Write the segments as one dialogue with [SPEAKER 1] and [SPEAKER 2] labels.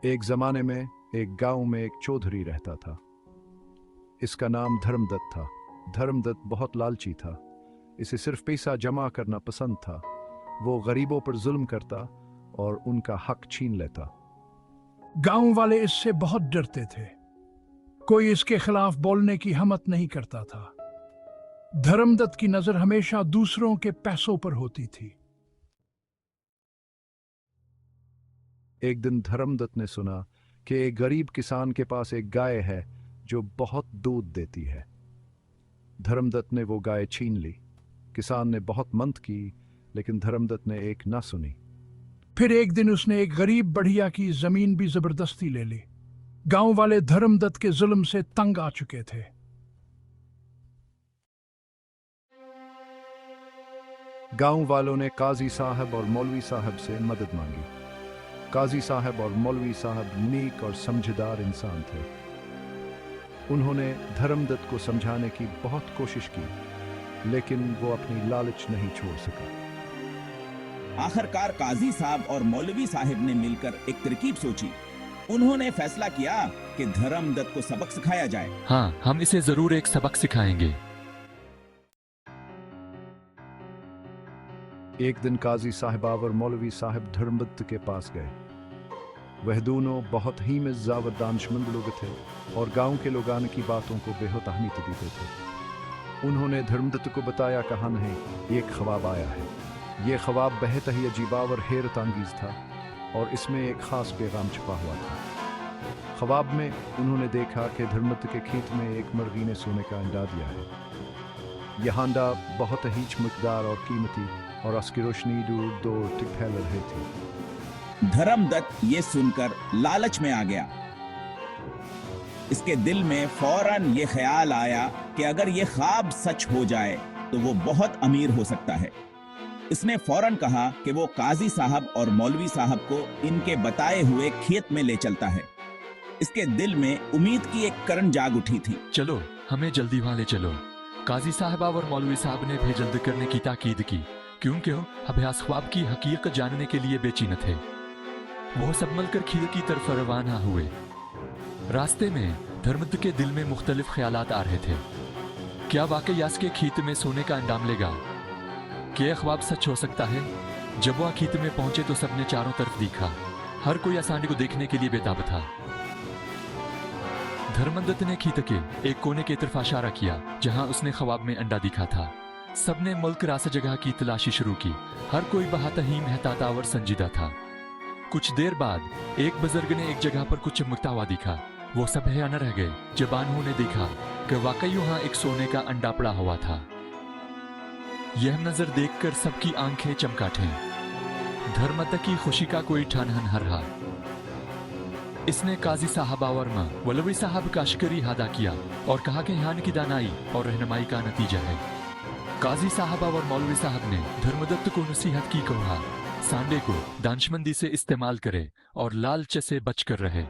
[SPEAKER 1] एक जमाने में एक गांव में एक चौधरी रहता था। इसका नाम धर्मदत्त था। धर्मदत्त बहुत लालची था। इसे सिर्फ पैसा जमा करना पसंद था। वो गरीबों पर जुल्म करता और उनका हक छीन लेता।
[SPEAKER 2] गांव वाले इससे बहुत डरते थे। कोई इसके खिलाफ बोलने की हिम्मत नहीं करता था। धर्मदत्त की नजर हमेशा दूसरों के पैसों पर होती थी।
[SPEAKER 1] एक दिन धर्मदत्त ने सुना कि एक गरीब किसान के पास एक गाय है जो बहुत दूध देती है। धर्मदत्त ने वो गाय छीन ली। किसान ने बहुत मंत की, लेकिन धर्मदत्त ने एक ना सुनी।
[SPEAKER 2] फिर एक दिन उसने एक गरीब बढ़िया की जमीन भी जबरदस्ती ले ली। गांव वाले धर्मदत्त के जुल्म से तंग आ चुके थे।
[SPEAKER 1] गांव वालों ने काजी साहब और मौलवी साहब से मदद मांगी। काजी साहब और मौलवी साहब नेक और समझदार इंसान थे। उन्होंने धर्मदत्त को समझाने की बहुत कोशिश की, लेकिन वो अपनी लालच नहीं छोड़ सका।
[SPEAKER 3] आखिरकार काजी साहब और मौलवी साहब ने मिलकर एक तरकीब सोची। उन्होंने फैसला किया कि धर्मदत्त को सबक सिखाया जाए।
[SPEAKER 4] हाँ, हम इसे जरूर एक सबक सिखाएंगे।
[SPEAKER 1] एक दिन काजी साहबा और मौलवी साहब धर्मदत्त के पास गए। वह दोनों बहुत ही मिर्जावर दानिशमंद लोग थे और गांव के लोग आने की बातों को बेहद अहमियत देते थे। उन्होंने धर्मदत्त को बताया, कहा नहीं, एक ख्वाब आया है। ये ख्वाब बेहद ही अजीबा और हैरत अंगेज था और इसमें एक खास पैगाम छुपा हुआ था। ख्वाब में उन्होंने देखा कि धर्मदत्त के खेत में एक मुर्गी ने सोने का अंडा दिया है। यह अंडा बहुत ही चमकदार और कीमती और उसकी रोशनी दूर दूर तक फैल रही थी।
[SPEAKER 3] धर्मदत्त ये सुनकर लालच में आ गया। इसके दिल में फौरन ये ख्याल आया कि अगर ये ख्वाब सच हो जाए तो वो बहुत अमीर हो सकता है। इसने फौरन कहा कि वो काजी साहब और मौलवी साहब को इनके बताए हुए खेत में ले चलता है। इसके दिल में उम्मीद की एक किरण जाग उठी थी।
[SPEAKER 4] चलो, हमें जल्दी वहां ले चलो। काजी साहबा और मौलवी साहब ने भी जल्द करने की ताकीद की, क्योंकि अभ्यास ख्वाब की हकीकत जानने के लिए बेचैन थे। वो सब मिलकर खेत की तरफ रवाना हुए। रास्ते में धर्मदत्त के दिल में मुख्तलिफ ख्यालात आ रहे थे। क्या वाकई यास के खेत में सोने का अंडा मिलेगा? क्या ख्वाब सच हो सकता है? जब वह खेत में पहुंचे तो सबने चारों तरफ देखा। हर कोई आसानी को देखने के लिए बेताब था। धर्मदत्त ने खेत के एक कोने की तरफ इशारा किया जहां उसने ख्वाब में अंडा दिखा था। सबने मुल्क रास जगह की तलाशी शुरू की। हर कोई बहुत ही मेहताता और संजीदा था। कुछ देर बाद एक बुजुर्ग ने एक जगह पर कुछ चमकता हुआ दिखा। वो सब हैरान रह गए जब उन्होंने देखा कि वाकई वहां एक सोने का अंडा पड़ा हुआ था। यह नजर देखकर सबकी आंखें चमकाठें। धर्मदत्त की खुशी का कोई ठिकाना न रहा। इसने काजी साहबा और मौलवी साहब का शुक्रिया अदा किया और कहा कि यहाँ की दानाई और रहनुमाई का नतीजा है। काजी साहबा और मौलवी साहब ने धर्मदत्त को नसीहत की, कहा सांडे को दानिशमंदी से इस्तेमाल करे और लालच से बचकर रहे।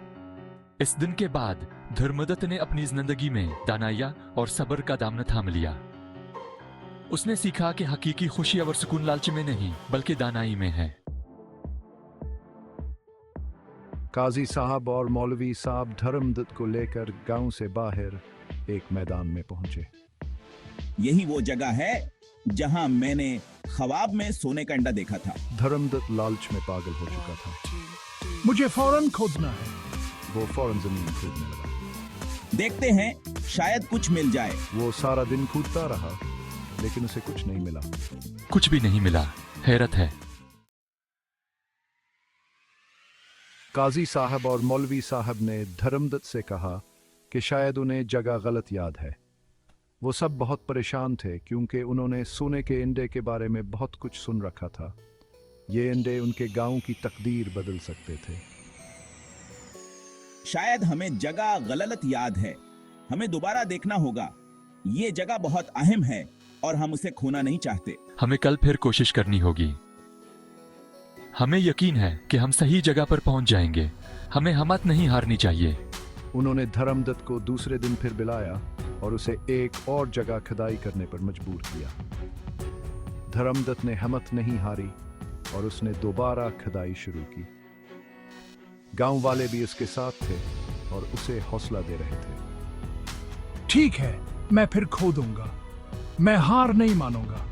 [SPEAKER 4] इस दिन के बाद धर्मदत्त ने अपनी जिंदगी में दानाया और सब्र का दामन थाम लिया। उसने सीखा कि हकीकी खुशी और सुकून लालच में नहीं बल्कि दानाई में है।
[SPEAKER 1] काजी साहब और मौलवी साहब धर्मदत्त को लेकर गांव से बाहर एक मैदान में पहुंचे।
[SPEAKER 3] यही वो जगह है जहां मैंने ख्वाब में सोने का अंडा देखा था।
[SPEAKER 1] धर्मदत्त लालच में पागल हो चुका था।
[SPEAKER 2] मुझे फौरन खोदना है।
[SPEAKER 1] वो फौरन जमीन खोदने लगा।
[SPEAKER 3] देखते हैं शायद कुछ मिल जाए।
[SPEAKER 1] वो सारा दिन कूदता रहा, लेकिन उसे कुछ नहीं मिला।
[SPEAKER 4] कुछ भी नहीं मिला। हैरत है।
[SPEAKER 1] काजी साहब और मौलवी साहब ने धर्मदत्त से कहा कि शायद उन्हें जगह गलत याद है। वो सब बहुत परेशान थे क्योंकि उन्होंने सोने के अंडे के बारे में बहुत कुछ सुन रखा था। ये अंडे उनके गांव की तकदीर बदल सकते थे।
[SPEAKER 3] शायद हमें जगह गलत याद है। हमें दोबारा देखना होगा। ये जगह बहुत अहम है और हम उसे खोना नहीं चाहते।
[SPEAKER 4] हमें कल फिर कोशिश करनी होगी। हमें यकीन है कि हम सही जगह पर पहुंच जाएंगे। हमें हिम्मत नहीं हारनी चाहिए।
[SPEAKER 1] उन्होंने धर्मदत्त को दूसरे दिन फिर बुलाया और उसे एक और जगह खुदाई करने पर मजबूर किया। धर्मदत्त ने हिम्मत नहीं हारी और उसने दोबारा खुदाई शुरू की। गांव वाले भी इसके साथ थे और उसे हौसला दे रहे थे।
[SPEAKER 2] ठीक है, मैं फिर खो दूंगा। मैं हार नहीं मानूंगा।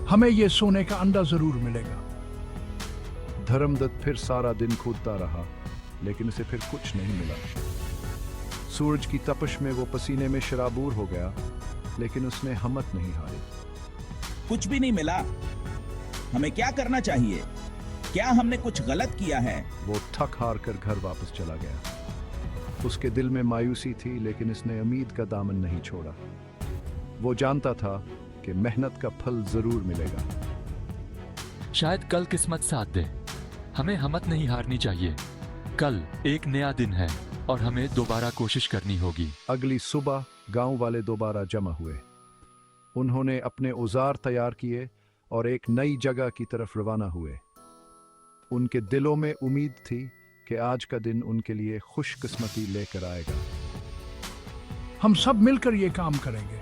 [SPEAKER 2] हमें ये सोने का अंडा जरूर मिलेगा।
[SPEAKER 1] धर्मदत्त फिर सारा दिन कूदता रहा, लेकिन उसे फिर कुछ नहीं मिला। सूरज की तपश में वो पसीने में शराबूर हो गया, लेकिन उसने हिम्मत नहीं हारी।
[SPEAKER 3] कुछ भी नहीं मिला। हमें क्या करना चाहिए? क्या हमने कुछ गलत किया है?
[SPEAKER 1] वो थक हार कर घर वापस चला गया। उसके दिल में मायूसी थी, लेकिन इसने उम्मीद का दामन नहीं छोड़ा। वो जानता था कि मेहनत का फल जरूर मिलेगा।
[SPEAKER 4] शायद कल किस्मत साथ दे। हमें हिम्मत नहीं हारनी चाहिए। कल एक नया दिन है और हमें दोबारा कोशिश करनी होगी।
[SPEAKER 1] अगली सुबह गांव वाले दोबारा जमा हुए। उन्होंने अपने औजार तैयार किए और एक नई जगह की तरफ रवाना हुए। उनके दिलों में उम्मीद थी कि आज का दिन उनके लिए खुशकिस्मती लेकर आएगा।
[SPEAKER 2] हम सब मिलकर ये काम करेंगे।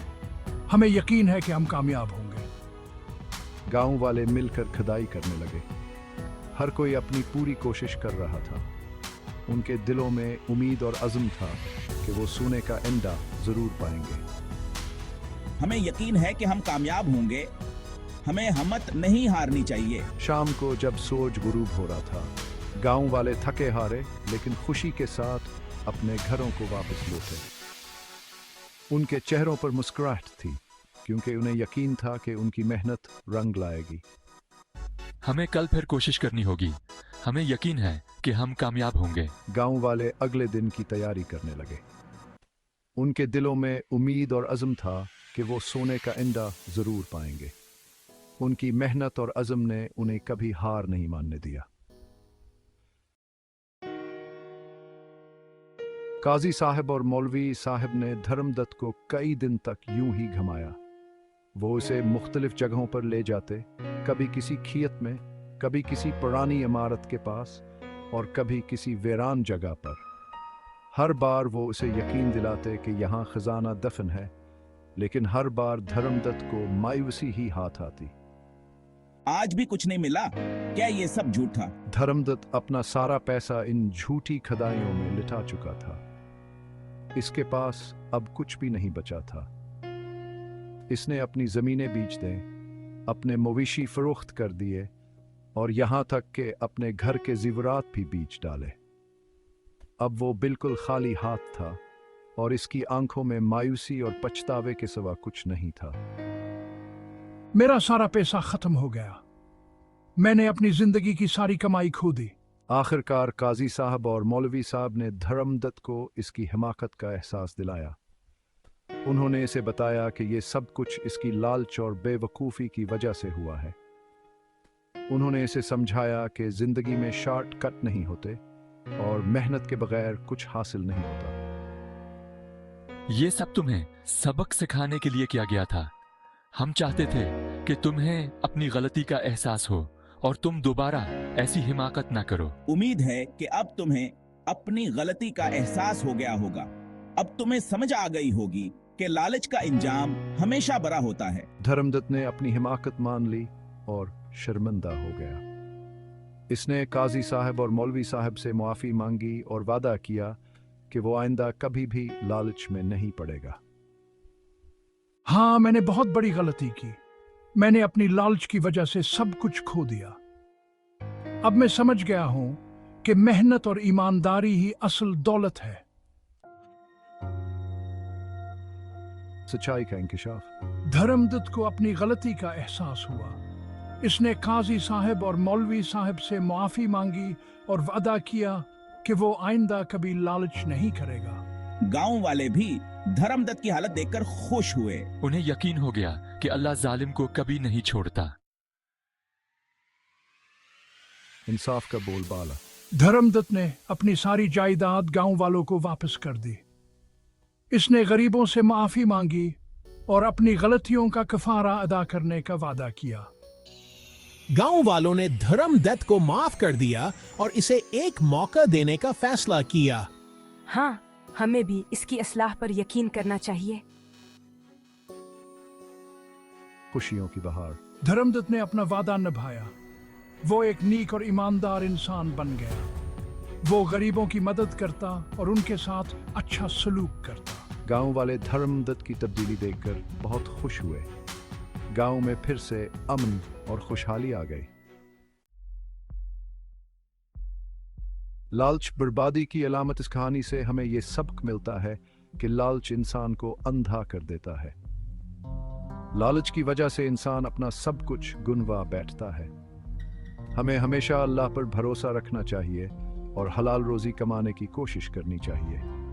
[SPEAKER 2] हमें यकीन है कि हम कामयाब होंगे।
[SPEAKER 1] गांव वाले मिलकर खुदाई करने लगे। हर कोई अपनी पूरी कोशिश कर रहा था। उनके दिलों में उम्मीद और अज़्म था कि वो सोने का अंडा जरूर पाएंगे।
[SPEAKER 3] हमें यकीन है कि हम कामयाब होंगे। हमें हिम्मत नहीं हारनी चाहिए।
[SPEAKER 1] शाम को जब सूरज गुरूब हो रहा था, गांव वाले थके हारे लेकिन खुशी के साथ अपने घरों को वापस लौटे। उनके चेहरों पर मुस्कुराहट थी, क्योंकि उन्हें यकीन था कि उनकी मेहनत रंग लाएगी।
[SPEAKER 4] हमें कल फिर कोशिश करनी होगी। हमें यकीन है कि हम कामयाब होंगे।
[SPEAKER 1] गांव वाले अगले दिन की तैयारी करने लगे। उनके दिलों में उम्मीद और अज़्म था कि वो सोने का अंडा जरूर पाएंगे। उनकी मेहनत और अज़्म ने उन्हें कभी हार नहीं मानने दिया। काजी साहब और मौलवी साहब ने धर्मदत्त को कई दिन तक यूं ही घुमाया। वो उसे मुख्तलिफ जगहों पर ले जाते, कभी किसी खियत में, कभी किसी पुरानी इमारत के पास और कभी किसी वीरान जगह पर। हर बार वो उसे यकीन दिलाते कि यहाँ खजाना दफन है, लेकिन हर बार धर्मदत्त को मायूसी ही हाथ आती।
[SPEAKER 3] आज भी कुछ नहीं मिला। क्या ये सब झूठ था?
[SPEAKER 1] धर्मदत्त अपना सारा पैसा इन झूठी खुदाइयों में लिटा चुका था। इसके पास अब कुछ भी नहीं बचा था। इसने अपनी जमीनें बेच दें, अपने मवेशी फरोख्त कर दिए और यहां तक कि अपने घर के ज़ेवरात भी बेच डाले। अब वो बिल्कुल खाली हाथ था और इसकी आंखों में मायूसी और पछतावे के सिवा कुछ नहीं था।
[SPEAKER 2] मेरा सारा पैसा खत्म हो गया। मैंने अपनी जिंदगी की सारी कमाई खो दी।
[SPEAKER 1] आखिरकार काजी साहब और मौलवी साहब ने धर्मदत्त को इसकी हिमाकत का एहसास दिलाया। उन्होंने इसे बताया कि ये सब कुछ इसकी लालच और बेवकूफ़ी की वजह से हुआ है। उन्होंने इसे समझाया कि जिंदगी में शॉर्टकट नहीं होते और मेहनत के बगैर कुछ हासिल नहीं होता।
[SPEAKER 4] ये सब तुम्हें सबक सिखाने के लिए किया गया था। हम चाहते थे कि तुम्हें अपनी गलती का एहसास हो और तुम दोबारा ऐसी हिमाकत ना करो।
[SPEAKER 3] उम्मीद है कि अब तुम्हें अपनी गलती का एहसास हो गया होगा। अब तुम्हें समझ आ गई होगी कि लालच का इंजाम हमेशा बुरा होता है।
[SPEAKER 1] धर्मदत्त ने अपनी हिमाकत मान ली और शर्मिंदा हो गया। इसने काजी साहब और मौलवी साहब से मुआफ़ी मांगी और वादा किया कि वो आइंदा कभी भी लालच में नहीं पड़ेगा।
[SPEAKER 2] हाँ, मैंने बहुत बड़ी गलती की। मैंने अपनी लालच की वजह से सब कुछ खो दिया। अब मैं समझ गया हूं कि मेहनत और ईमानदारी ही असल दौलत है।
[SPEAKER 1] सच्चाई का इंकिशाफ।
[SPEAKER 2] धर्मदत्त को अपनी गलती का एहसास हुआ। इसने काजी साहब और मौलवी साहब से मुआफ़ी मांगी और वादा किया कि वो आइंदा कभी लालच नहीं करेगा।
[SPEAKER 3] गांव वाले भी धर्मदत्त की हालत देखकर खुश हुए।
[SPEAKER 4] उन्हें यकीन हो गया कि अल्लाह जालिम को कभी नहीं छोड़ता।
[SPEAKER 1] इंसाफ का बोलबाला।
[SPEAKER 2] धर्मदत्त ने अपनी सारी जायदाद गांव वालों को वापस कर दी। इसने गरीबों से माफी मांगी और अपनी गलतियों का कफारा अदा करने का वादा किया।
[SPEAKER 5] गांव वालों ने धर्मदत्त को माफ कर दिया और इसे एक मौका देने का फैसला किया।
[SPEAKER 6] हाँ, हमें भी इसकी असलाह पर यकीन करना चाहिए।
[SPEAKER 1] खुशियों की बहार।
[SPEAKER 2] धर्मदत्त ने अपना वादा निभाया। वो एक नीक और ईमानदार इंसान बन गया। वो गरीबों की मदद करता और उनके साथ अच्छा सलूक करता।
[SPEAKER 1] गांव वाले धर्मदत्त की तब्दीली देखकर बहुत खुश हुए। गांव में फिर से अमन और खुशहाली आ गई। लालच बर्बादी की अलामत। इस कहानी से हमें यह सबक मिलता है कि लालच इंसान को अंधा कर देता है। लालच की वजह से इंसान अपना सब कुछ गुनवा बैठता है। हमें हमेशा अल्लाह पर भरोसा रखना चाहिए और हलाल रोजी कमाने की कोशिश करनी चाहिए।